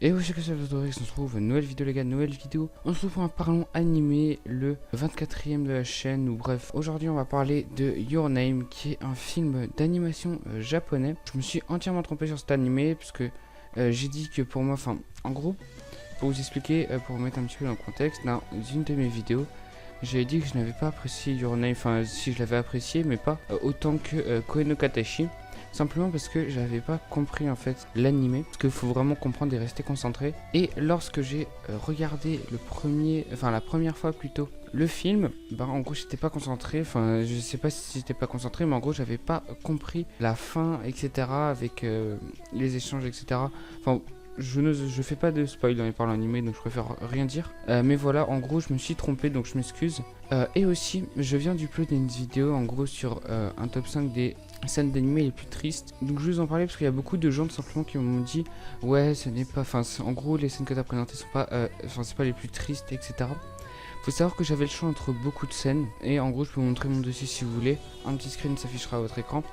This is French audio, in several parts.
Et oui, c'est que ça, on se retrouve, nouvelle vidéo les gars, nouvelle vidéo. On se retrouve pour un parlons animé, le 24e de la chaîne, ou bref. Aujourd'hui on va parler de Your Name, qui est un film d'animation japonais. Je me suis entièrement trompé sur cet animé, parce que j'ai dit que pour moi, enfin, en gros, pour vous expliquer, pour vous mettre un petit peu dans le contexte, dans une de mes vidéos, j'avais dit que je n'avais pas apprécié Your Name, enfin si je l'avais apprécié, mais pas autant que Koe no Katachi. Simplement parce que j'avais pas compris en fait l'animé, parce qu'il faut vraiment comprendre et rester concentré. Et lorsque j'ai regardé la première fois plutôt, le film, bah en gros j'étais pas concentré, enfin je sais pas si j'étais pas concentré, mais en gros j'avais pas compris la fin, etc. avec les échanges, etc. Enfin je fais pas de spoil dans les parles animés, donc je préfère rien dire. Mais voilà, en gros je me suis trompé, donc je m'excuse. Et aussi, je viens d'uploader une vidéo en gros sur un top 5 des scènes d'animé les plus tristes. Donc je vais vous en parler parce qu'il y a beaucoup de gens tout simplement qui m'ont dit ouais ce n'est pas, enfin en gros les scènes que tu as présentées sont pas, c'est pas les plus tristes, etc. Faut savoir que j'avais le choix entre beaucoup de scènes et en gros je peux vous montrer mon dossier si vous voulez. Un petit screen s'affichera à votre écran.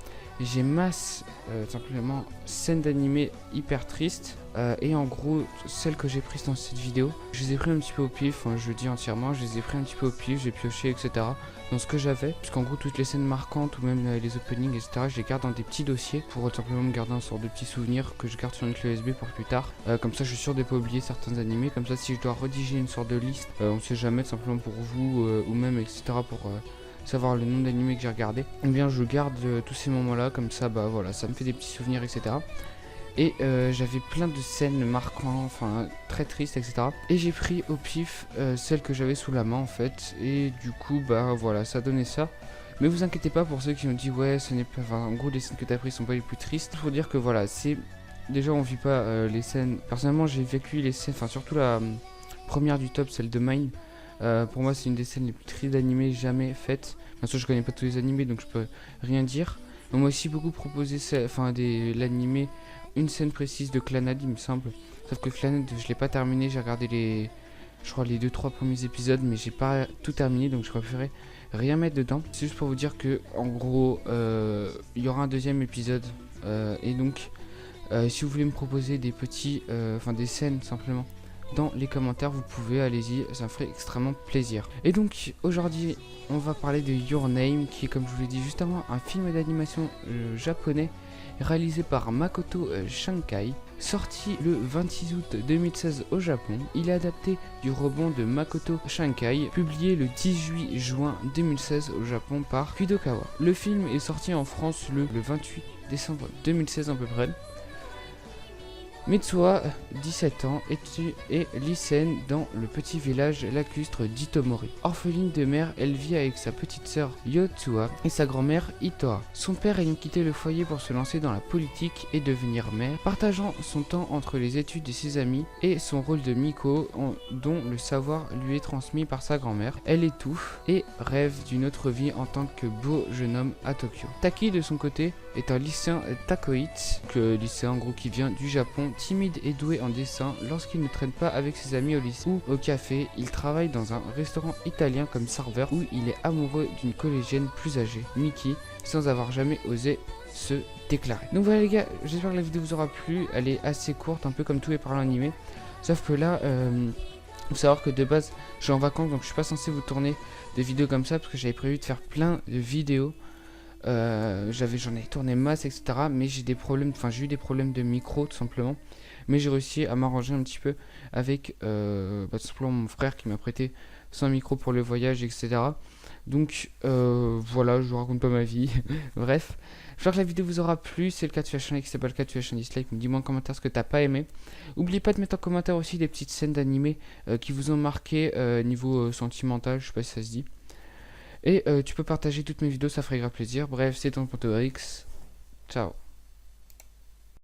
J'ai masse simplement scènes d'animé hyper tristes et en gros celles que j'ai prises dans cette vidéo, je les ai pris un petit peu au pif, je le dis entièrement, je les ai pris un petit peu au pif, j'ai pioché, etc. dans ce que j'avais, puisqu'en gros toutes les scènes marquantes ou même les openings, etc. je les garde dans des petits dossiers pour simplement me garder un sort de petits souvenirs que je garde sur une clé USB pour plus tard. Comme ça je suis sûr de pas oublier certains animés, comme ça si je dois rédiger une sorte de liste, on sait jamais, simplement pour vous ou même etc. pour savoir le nom d'animé que j'ai regardé, et bien je garde tous ces moments là, comme ça bah voilà, ça me fait des petits souvenirs, etc. Et j'avais plein de scènes marquantes, enfin très tristes, etc. Et j'ai pris au pif celles que j'avais sous la main en fait, et du coup bah voilà, ça donnait ça. Mais vous inquiétez pas pour ceux qui ont dit ouais ce n'est pas, enfin en gros les scènes que t'as prises sont pas les plus tristes. Faut dire que voilà, c'est déjà on vit pas les scènes, personnellement j'ai vécu les scènes, enfin surtout la première du top, celle de Mine. Pour moi c'est une des scènes les plus tristes d'animé jamais faites. Bien sûr je connais pas tous les animés donc je peux rien dire. On m'a aussi beaucoup proposé l'animé, une scène précise de Clannad il me semble. Sauf que Clannad je l'ai pas terminé, j'ai regardé les 2-3 premiers épisodes mais j'ai pas tout terminé, donc je préférais rien mettre dedans. C'est juste pour vous dire que en gros il y aura un deuxième épisode et donc si vous voulez me proposer des petits, des scènes simplement dans les commentaires, vous pouvez, allez-y, ça me ferait extrêmement plaisir. Et donc aujourd'hui on va parler de Your Name, qui est, comme je vous l'ai dit juste avant, un film d'animation japonais réalisé par Makoto Shinkai, sorti le 26 août 2016 au Japon. Il est adapté du roman de Makoto Shinkai, publié le 18 juin 2016 au Japon par Kudokawa. Le film est sorti en France le 28 décembre 2016 à peu près. Mitsuha, 17 ans, est lycéenne dans le petit village lacustre d'Itomori. Orpheline de mère, elle vit avec sa petite sœur Yotsuha et sa grand-mère Itoa. Son père ayant quitté le foyer pour se lancer dans la politique et devenir maire, partageant son temps entre les études et ses amis et son rôle de Miko, dont le savoir lui est transmis par sa grand-mère, elle étouffe et rêve d'une autre vie en tant que beau jeune homme à Tokyo. Taki, de son côté, est un lycéen takoïte, lycéen en gros qui vient du Japon, timide et doué en dessin. Lorsqu'il ne traîne pas avec ses amis au lycée ou au café, il travaille dans un restaurant italien comme serveur où il est amoureux d'une collégienne plus âgée, Miki, sans avoir jamais osé se déclarer. Donc voilà les gars, j'espère que la vidéo vous aura plu. Elle est assez courte, un peu comme tous les parlants animés, sauf que là faut savoir que de base je suis en vacances, donc je suis pas censé vous tourner des vidéos comme ça parce que j'avais prévu de faire plein de vidéos. J'en ai tourné masse, etc. Mais j'ai eu des problèmes de micro tout simplement. Mais j'ai réussi à m'arranger un petit peu avec tout simplement mon frère qui m'a prêté son micro pour le voyage, etc. Donc voilà, je vous raconte pas ma vie. Bref, j'espère que la vidéo vous aura plu. Si c'est le cas, tu lâches un like. Si c'est pas le cas, tu lâches un dislike. Dis-moi en commentaire ce que t'as pas aimé. N'oubliez pas de mettre en commentaire aussi des petites scènes d'animé qui vous ont marqué niveau sentimental, je sais pas si ça se dit. Et tu peux partager toutes mes vidéos, ça ferait grave plaisir. Bref, c'est ton X. Ciao.